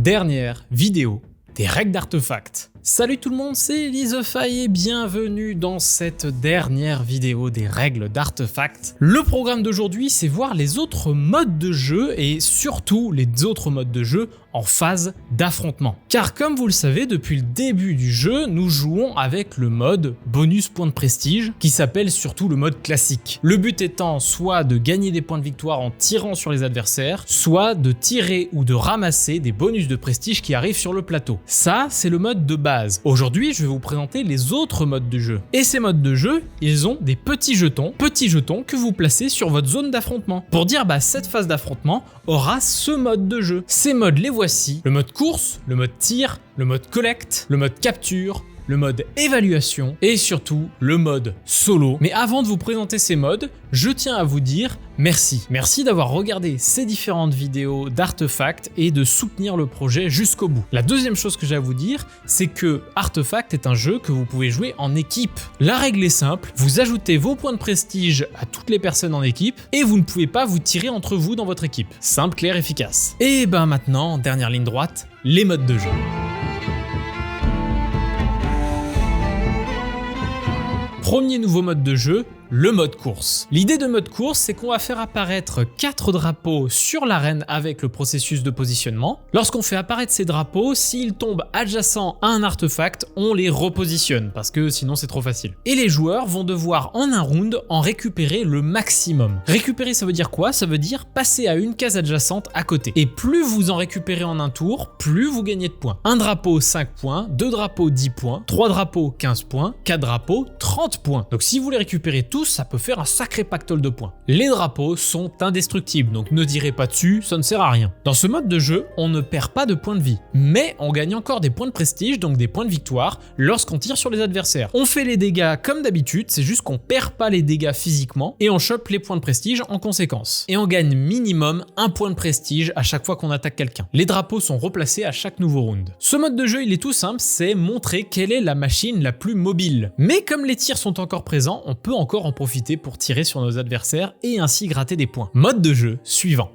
Dernière vidéo des règles d'Artefact. Salut tout le monde, c'est Elysophae et bienvenue dans cette dernière vidéo des règles d'Artefact. Le programme d'aujourd'hui, c'est voir les autres modes de jeu et surtout les autres modes de jeu en phase d'affrontement. Car comme vous le savez, depuis le début du jeu, nous jouons avec le mode bonus points de prestige qui s'appelle surtout le mode classique. Le but étant soit de gagner des points de victoire en tirant sur les adversaires, soit de tirer ou de ramasser des bonus de prestige qui arrivent sur le plateau. Ça, c'est le mode de base. Aujourd'hui, je vais vous présenter les autres modes de jeu. Et ces modes de jeu, ils ont des petits jetons que vous placez sur votre zone d'affrontement. Pour dire, cette phase d'affrontement aura ce mode de jeu. Ces modes, les voici. Le mode course, le mode tir, le mode collecte, le mode capture, le mode évaluation et surtout le mode solo. Mais avant de vous présenter ces modes, je tiens à vous dire merci. Merci d'avoir regardé ces différentes vidéos d'Artefact et de soutenir le projet jusqu'au bout. La deuxième chose que j'ai à vous dire, c'est que Artefact est un jeu que vous pouvez jouer en équipe. La règle est simple, vous ajoutez vos points de prestige à toutes les personnes en équipe et vous ne pouvez pas vous tirer entre vous dans votre équipe. Simple, clair, efficace. Et maintenant, dernière ligne droite, les modes de jeu. Premier nouveau mode de jeu, le mode course. L'idée de mode course, c'est qu'on va faire apparaître 4 drapeaux sur l'arène avec le processus de positionnement. Lorsqu'on fait apparaître ces drapeaux, s'ils tombent adjacents à un artefact, on les repositionne parce que sinon c'est trop facile. Et les joueurs vont devoir en un round en récupérer le maximum. Récupérer, ça veut dire quoi? Ça veut dire passer à une case adjacente à côté. Et plus vous en récupérez en un tour, plus vous gagnez de points. Un drapeau 5 points, 2 drapeaux 10 points, 3 drapeaux 15 points, 4 drapeaux 30 points. Donc si vous les récupérez tous, ça peut faire un sacré pactole de points. Les drapeaux sont indestructibles, donc ne tirez pas dessus, ça ne sert à rien. Dans ce mode de jeu, on ne perd pas de points de vie, mais on gagne encore des points de prestige, donc des points de victoire, lorsqu'on tire sur les adversaires. On fait les dégâts comme d'habitude, c'est juste qu'on perd pas les dégâts physiquement, et on chope les points de prestige en conséquence. Et on gagne minimum un point de prestige à chaque fois qu'on attaque quelqu'un. Les drapeaux sont replacés à chaque nouveau round. Ce mode de jeu, il est tout simple, c'est montrer quelle est la machine la plus mobile. Mais comme les tirs sont encore présents, on peut encore en profiter pour tirer sur nos adversaires et ainsi gratter des points. Mode de jeu suivant.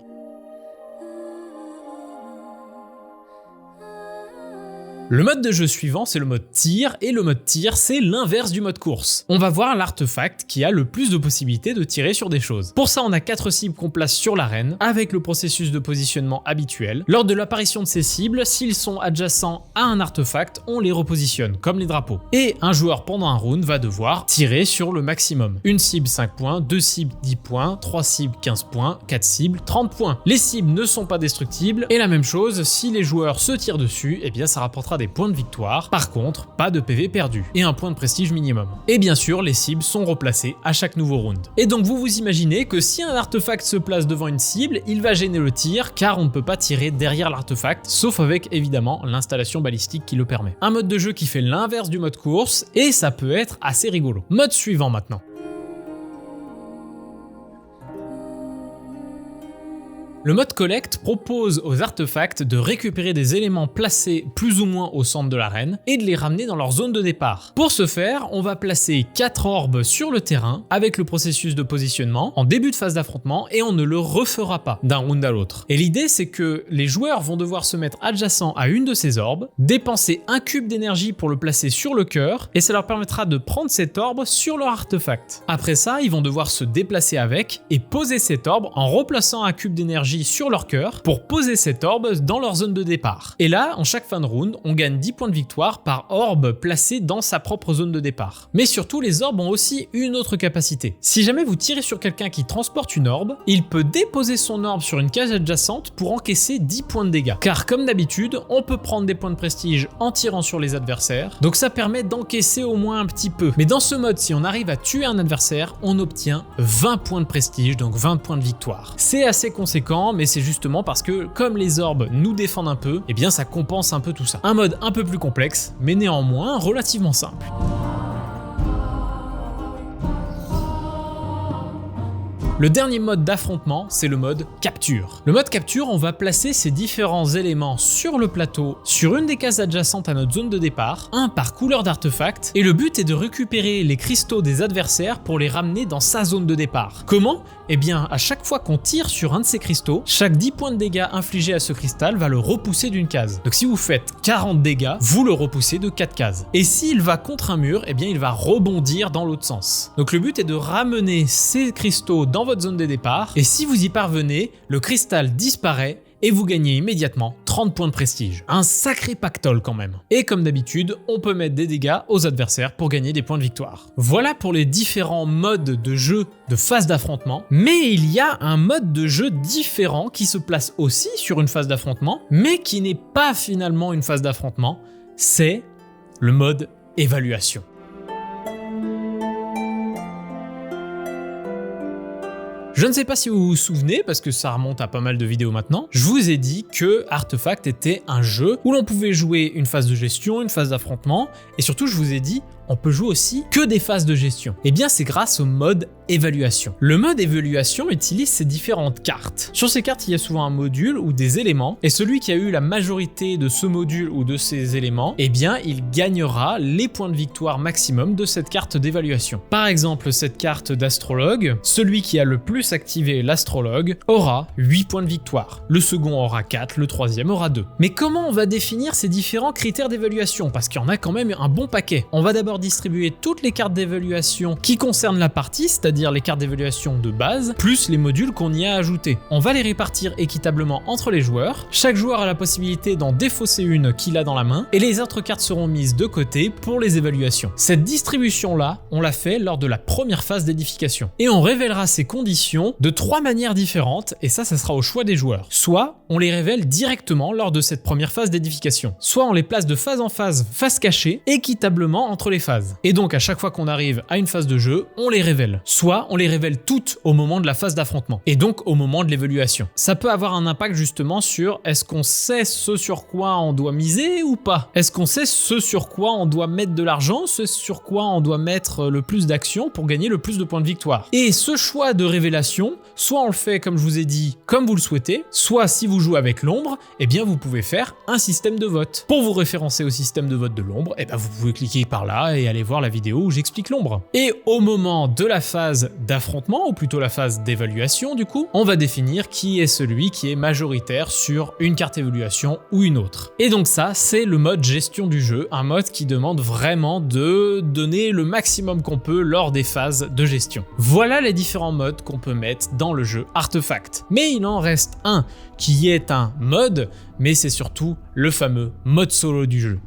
Le mode de jeu suivant, c'est le mode tir, et le mode tir, c'est l'inverse du mode course. On va voir l'artefact qui a le plus de possibilités de tirer sur des choses. Pour ça, on a 4 cibles qu'on place sur l'arène, avec le processus de positionnement habituel. Lors de l'apparition de ces cibles, s'ils sont adjacents à un artefact, on les repositionne, comme les drapeaux. Et un joueur, pendant un round, va devoir tirer sur le maximum. Une cible 5 points, 2 cibles 10 points, 3 cibles 15 points, 4 cibles 30 points. Les cibles ne sont pas destructibles, et la même chose, si les joueurs se tirent dessus, ça rapportera des points de victoire, par contre pas de PV perdu et un point de prestige minimum. Et bien sûr les cibles sont replacées à chaque nouveau round. Et donc vous imaginez que si un artefact se place devant une cible, il va gêner le tir car on ne peut pas tirer derrière l'artefact, sauf avec évidemment l'installation balistique qui le permet. Un mode de jeu qui fait l'inverse du mode course et ça peut être assez rigolo. Mode suivant maintenant. Le mode Collect propose aux artefacts de récupérer des éléments placés plus ou moins au centre de l'arène et de les ramener dans leur zone de départ. Pour ce faire, on va placer 4 orbes sur le terrain avec le processus de positionnement en début de phase d'affrontement et on ne le refera pas d'un round à l'autre. Et l'idée c'est que les joueurs vont devoir se mettre adjacents à une de ces orbes, dépenser un cube d'énergie pour le placer sur le cœur et ça leur permettra de prendre cet orbe sur leur artefact. Après ça, ils vont devoir se déplacer avec et poser cet orbe en replaçant un cube d'énergie sur leur cœur pour poser cet orbe dans leur zone de départ. Et là, en chaque fin de round, on gagne 10 points de victoire par orbe placé dans sa propre zone de départ. Mais surtout, les orbes ont aussi une autre capacité. Si jamais vous tirez sur quelqu'un qui transporte une orbe, il peut déposer son orbe sur une case adjacente pour encaisser 10 points de dégâts. Car comme d'habitude, on peut prendre des points de prestige en tirant sur les adversaires, donc ça permet d'encaisser au moins un petit peu. Mais dans ce mode, si on arrive à tuer un adversaire, on obtient 20 points de prestige, donc 20 points de victoire. C'est assez conséquent, mais c'est justement parce que comme les orbes nous défendent un peu, ça compense un peu tout ça. Un mode un peu plus complexe, mais néanmoins relativement simple. Le dernier mode d'affrontement, c'est le mode capture. Le mode capture, on va placer ces différents éléments sur le plateau, sur une des cases adjacentes à notre zone de départ, un par couleur d'artefact, et le but est de récupérer les cristaux des adversaires pour les ramener dans sa zone de départ. Comment ? Eh bien, à chaque fois qu'on tire sur un de ces cristaux, chaque 10 points de dégâts infligés à ce cristal va le repousser d'une case. Donc si vous faites 40 dégâts, vous le repoussez de 4 cases. Et s'il va contre un mur, eh bien il va rebondir dans l'autre sens. Donc le but est de ramener ces cristaux dans votre zone de départ, et si vous y parvenez, le cristal disparaît et vous gagnez immédiatement 30 points de prestige. Un sacré pactole quand même. Et comme d'habitude, on peut mettre des dégâts aux adversaires pour gagner des points de victoire. Voilà pour les différents modes de jeu de phase d'affrontement, mais il y a un mode de jeu différent qui se place aussi sur une phase d'affrontement, mais qui n'est pas finalement une phase d'affrontement, c'est le mode évaluation. Je ne sais pas si vous vous souvenez, parce que ça remonte à pas mal de vidéos maintenant, je vous ai dit que Artefact était un jeu où l'on pouvait jouer une phase de gestion, une phase d'affrontement, et surtout je vous ai dit on peut jouer aussi que des phases de gestion. Et bien c'est grâce au mode évaluation. Le mode évaluation utilise ces différentes cartes. Sur ces cartes, il y a souvent un module ou des éléments, et celui qui a eu la majorité de ce module ou de ces éléments, eh bien il gagnera les points de victoire maximum de cette carte d'évaluation. Par exemple, cette carte d'astrologue, celui qui a le plus activé l'astrologue aura 8 points de victoire. Le second aura 4, le troisième aura 2. Mais comment on va définir ces différents critères d'évaluation? Parce qu'il y en a quand même un bon paquet. On va d'abord distribuer toutes les cartes d'évaluation qui concernent la partie, c'est-à-dire les cartes d'évaluation de base, plus les modules qu'on y a ajoutés. On va les répartir équitablement entre les joueurs. Chaque joueur a la possibilité d'en défausser une qu'il a dans la main, et les autres cartes seront mises de côté pour les évaluations. Cette distribution-là, on l'a fait lors de la première phase d'édification. Et on révélera ces conditions de 3 manières différentes, et ça sera au choix des joueurs. Soit on les révèle directement lors de cette première phase d'édification, soit on les place de phase en phase, face cachée, équitablement entre les phases. Et donc à chaque fois qu'on arrive à une phase de jeu, on les révèle. Soit on les révèle toutes au moment de la phase d'affrontement, et donc au moment de l'évaluation. Ça peut avoir un impact justement sur est-ce qu'on sait ce sur quoi on doit miser ou pas? Est-ce qu'on sait ce sur quoi on doit mettre de l'argent, ce sur quoi on doit mettre le plus d'actions pour gagner le plus de points de victoire? Et ce choix de révélation, soit on le fait comme je vous ai dit, comme vous le souhaitez, soit si vous jouez avec l'ombre, eh bien vous pouvez faire un système de vote. Pour vous référencer au système de vote de l'ombre, eh bien vous pouvez cliquer par là et aller voir la vidéo où j'explique l'ombre. Et au moment de la phase d'affrontement, ou plutôt la phase d'évaluation du coup, on va définir qui est celui qui est majoritaire sur une carte évaluation ou une autre. Et donc ça, c'est le mode gestion du jeu, un mode qui demande vraiment de donner le maximum qu'on peut lors des phases de gestion. Voilà les différents modes qu'on peut mettre dans le jeu Artefact. Mais il en reste un qui est un mode, mais c'est surtout le fameux mode solo du jeu.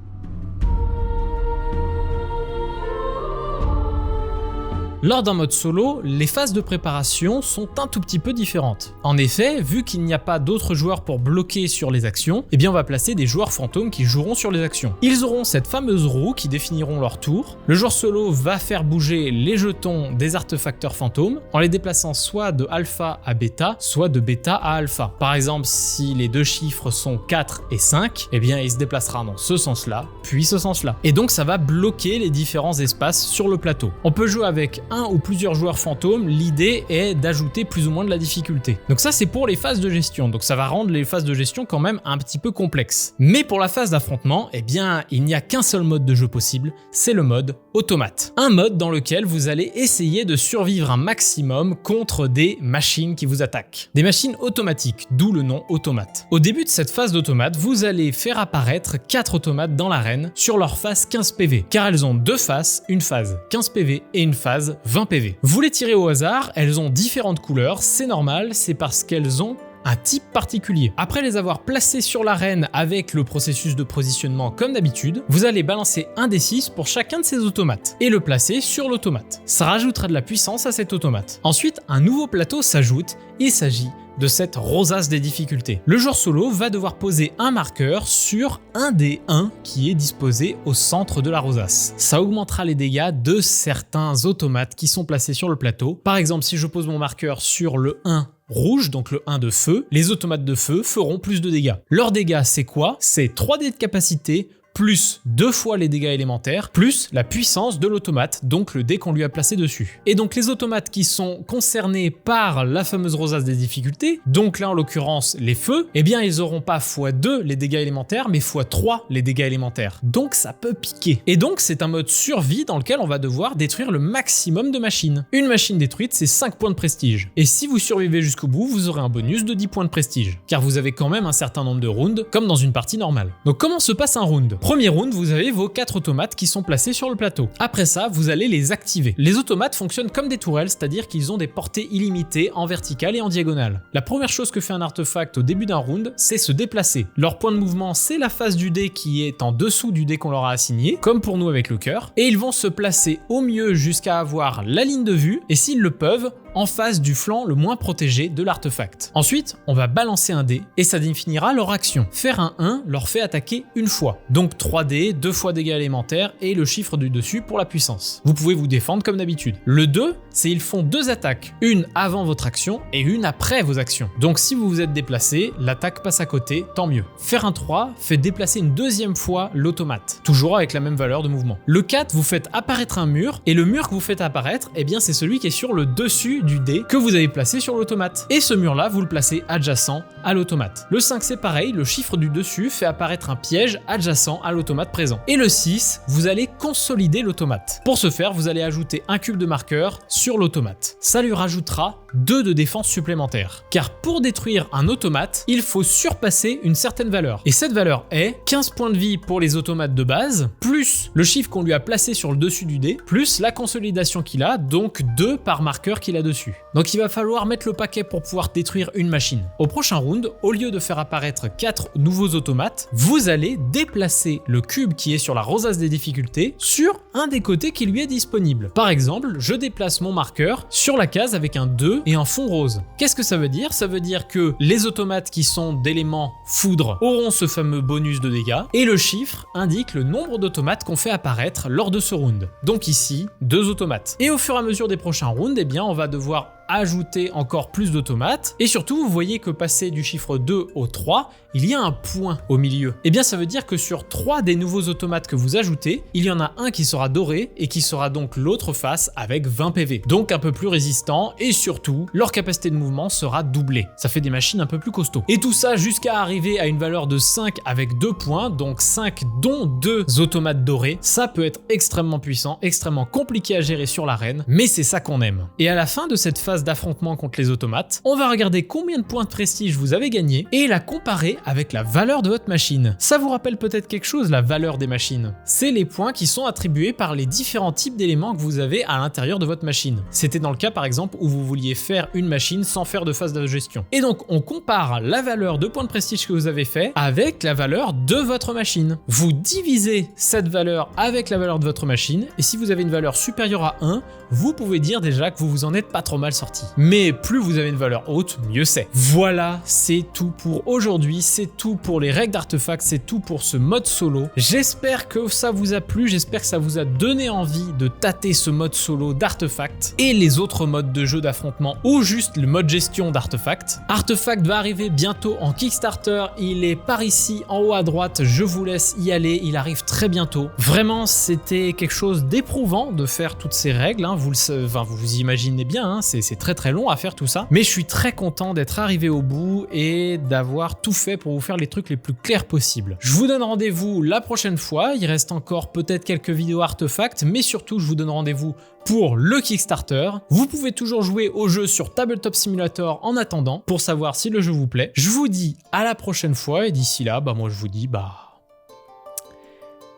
Lors d'un mode solo, les phases de préparation sont un tout petit peu différentes. En effet, vu qu'il n'y a pas d'autres joueurs pour bloquer sur les actions, eh bien on va placer des joueurs fantômes qui joueront sur les actions. Ils auront cette fameuse roue qui définiront leur tour. Le joueur solo va faire bouger les jetons des artefacteurs fantômes en les déplaçant soit de alpha à bêta, soit de bêta à alpha. Par exemple, si les deux chiffres sont 4 et 5, eh bien il se déplacera dans ce sens-là, puis ce sens-là. Et donc ça va bloquer les différents espaces sur le plateau. On peut jouer avec un ou plusieurs joueurs fantômes, l'idée est d'ajouter plus ou moins de la difficulté. Donc ça c'est pour les phases de gestion, donc ça va rendre les phases de gestion quand même un petit peu complexes. Mais pour la phase d'affrontement, eh bien il n'y a qu'un seul mode de jeu possible, c'est le mode automate. Un mode dans lequel vous allez essayer de survivre un maximum contre des machines qui vous attaquent. Des machines automatiques, d'où le nom automate. Au début de cette phase d'automate, vous allez faire apparaître 4 automates dans l'arène sur leur phase 15 PV, car elles ont 2 faces, une phase 15 PV et une phase 20 PV. Vous les tirez au hasard, elles ont différentes couleurs, c'est normal, c'est parce qu'elles ont un type particulier. Après les avoir placées sur l'arène avec le processus de positionnement comme d'habitude, vous allez balancer un D6 pour chacun de ces automates et le placer sur l'automate. Ça rajoutera de la puissance à cet automate. Ensuite, un nouveau plateau s'ajoute, il s'agit de cette rosace des difficultés. Le joueur solo va devoir poser un marqueur sur un des 1 qui est disposé au centre de la rosace. Ça augmentera les dégâts de certains automates qui sont placés sur le plateau. Par exemple, si je pose mon marqueur sur le 1 rouge, donc le 1 de feu, les automates de feu feront plus de dégâts. Leurs dégâts, c'est quoi? C'est 3 dés de capacité plus 2 fois les dégâts élémentaires, plus la puissance de l'automate, donc le dé qu'on lui a placé dessus. Et donc les automates qui sont concernés par la fameuse rosace des difficultés, donc là en l'occurrence les feux, eh bien ils auront pas x2 les dégâts élémentaires, mais x3 les dégâts élémentaires. Donc ça peut piquer. Et donc c'est un mode survie dans lequel on va devoir détruire le maximum de machines. Une machine détruite, c'est 5 points de prestige. Et si vous survivez jusqu'au bout, vous aurez un bonus de 10 points de prestige, car vous avez quand même un certain nombre de rounds, comme dans une partie normale. Donc comment se passe un round? Premier round, vous avez vos 4 automates qui sont placés sur le plateau. Après ça, vous allez les activer. Les automates fonctionnent comme des tourelles, c'est-à-dire qu'ils ont des portées illimitées en verticale et en diagonale. La première chose que fait un artefact au début d'un round, c'est se déplacer. Leur point de mouvement, c'est la face du dé qui est en dessous du dé qu'on leur a assigné, comme pour nous avec le cœur, et ils vont se placer au mieux jusqu'à avoir la ligne de vue, et s'ils le peuvent, en face du flanc le moins protégé de l'artefact. Ensuite, on va balancer un dé et ça définira leur action. Faire un 1 leur fait attaquer une fois. Donc 3 dés, 2 fois dégâts élémentaires et le chiffre du dessus pour la puissance. Vous pouvez vous défendre comme d'habitude. Le 2, c'est ils font 2 attaques. Une avant votre action et une après vos actions. Donc si vous vous êtes déplacé, l'attaque passe à côté, tant mieux. Faire un 3 fait déplacer une deuxième fois l'automate. Toujours avec la même valeur de mouvement. Le 4, vous faites apparaître un mur et le mur que vous faites apparaître, eh bien c'est celui qui est sur le dessus du dé que vous avez placé sur l'automate. Et ce mur-là, vous le placez adjacent à l'automate. Le 5, c'est pareil, le chiffre du dessus fait apparaître un piège adjacent à l'automate présent. Et le 6, vous allez consolider l'automate. Pour ce faire, vous allez ajouter un cube de marqueur sur l'automate. Ça lui rajoutera 2 de défense supplémentaire. Car pour détruire un automate, il faut surpasser une certaine valeur. Et cette valeur est 15 points de vie pour les automates de base, plus le chiffre qu'on lui a placé sur le dessus du dé, plus la consolidation qu'il a, donc 2 par marqueur qu'il a dessus. Donc il va falloir mettre le paquet pour pouvoir détruire une machine. Au prochain round, au lieu de faire apparaître 4 nouveaux automates, vous allez déplacer le cube qui est sur la rosace des difficultés sur un des côtés qui lui est disponible. Par exemple, je déplace mon marqueur sur la case avec un 2 et un fond rose. Qu'est-ce que ça veut dire? Ça veut dire que les automates qui sont d'éléments foudre auront ce fameux bonus de dégâts et le chiffre indique le nombre d'automates qu'on fait apparaître lors de ce round. Donc ici, 2 automates. Et au fur et à mesure des prochains rounds, eh bien on va devoir ajouter encore plus d'automates et surtout vous voyez que passer du chiffre 2 au 3, il y a un point au milieu. Et bien ça veut dire que sur 3 des nouveaux automates que vous ajoutez, il y en a un qui sera doré et qui sera donc l'autre face avec 20 PV. Donc un peu plus résistant et surtout leur capacité de mouvement sera doublée. Ça fait des machines un peu plus costauds. Et tout ça jusqu'à arriver à une valeur de 5 avec 2 points, donc 5 dont 2 automates dorés. Ça peut être extrêmement puissant, extrêmement compliqué à gérer sur l'arène, mais c'est ça qu'on aime. Et à la fin de cette phase d'affrontement contre les automates, on va regarder combien de points de prestige vous avez gagné et la comparer avec la valeur de votre machine. Ça vous rappelle peut-être quelque chose, la valeur des machines? C'est les points qui sont attribués par les différents types d'éléments que vous avez à l'intérieur de votre machine. C'était dans le cas par exemple où vous vouliez faire une machine sans faire de phase de gestion. Et donc on compare la valeur de points de prestige que vous avez fait avec la valeur de votre machine. Vous divisez cette valeur avec la valeur de votre machine et si vous avez une valeur supérieure à 1, vous pouvez dire déjà que vous vous en êtes pas trop mal sorti. Mais plus vous avez une valeur haute, mieux c'est. Voilà, c'est tout pour aujourd'hui, c'est tout pour les règles d'artefacts, c'est tout pour ce mode solo. J'espère que ça vous a plu, j'espère que ça vous a donné envie de tâter ce mode solo d'artefacts et les autres modes de jeu d'affrontement ou juste le mode gestion d'artefacts. Artefact va arriver bientôt en Kickstarter, il est par ici en haut à droite, je vous laisse y aller, il arrive très bientôt. Vraiment, c'était quelque chose d'éprouvant de faire toutes ces règles, hein. Vous imaginez bien, hein, c'est très long à faire tout ça, mais je suis très content d'être arrivé au bout et d'avoir tout fait pour vous faire les trucs les plus clairs possibles. Je vous donne rendez-vous la prochaine fois, il reste encore peut-être quelques vidéos artefacts, mais surtout je vous donne rendez-vous pour le Kickstarter. Vous pouvez toujours jouer au jeu sur Tabletop Simulator en attendant pour savoir si le jeu vous plaît. Je vous dis à la prochaine fois et d'ici là, moi je vous dis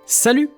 salut!